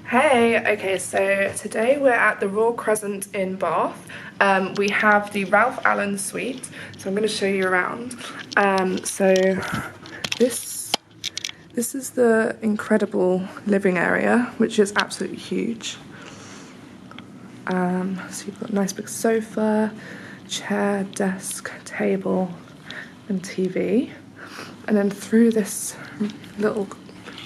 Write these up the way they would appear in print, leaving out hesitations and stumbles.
Hey, okay, so today we're at the Royal Crescent in Bath. We have the Ralph Allen suite, so I'm going to show you around. So this is the incredible living area, which is absolutely huge. So you've got a nice big sofa, chair, desk, table, and TV. And then through this little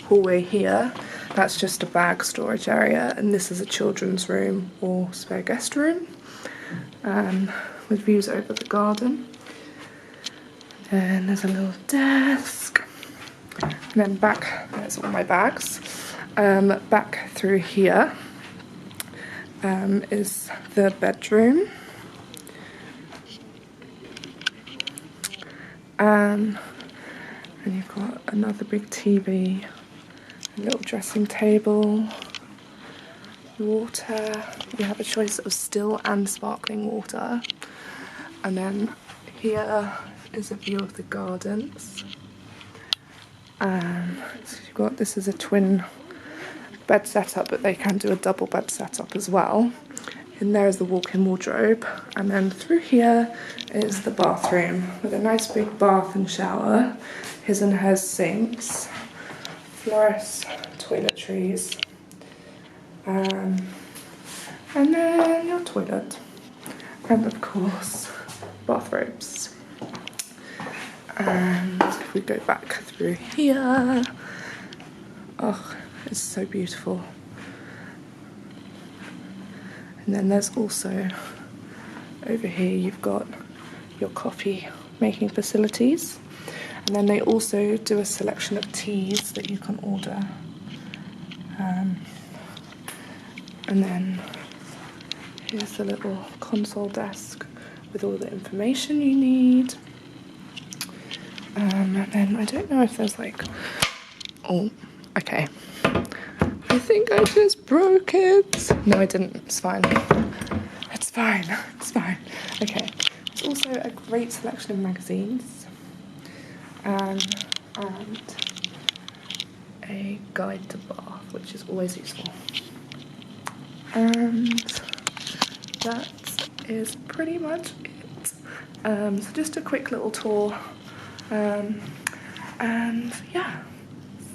hallway here, that's just a bag storage area, and this is a children's room or spare guest room with views over the garden. And there's a little desk, and then back, there's all my bags. Back through here is the bedroom. And you've got another big TV, a little dressing table, water. You have a choice of still and sparkling water. And then here is a view of the gardens. So you've got, this is a twin bed setup, but they can do a double bed setup as well. And there is the walk-in wardrobe. And then through here is the bathroom with a nice big bath and shower, his and hers sinks, floors, toiletries, and then your toilet, and of course bathrobes. And if we go back through here, oh, it's so beautiful. And then there's also, over here you've got your coffee making facilities. And then they also do a selection of teas that you can order. And then here's the little console desk with all the information you need. And then I don't know if there's like, oh, okay. I think I just broke it. No, I didn't. It's fine. It's fine. It's fine. Okay. There's also a great selection of magazines and a guide to Bath, which is always useful. And that is pretty much it. So just a quick little tour. And yeah,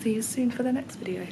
see you soon for the next video.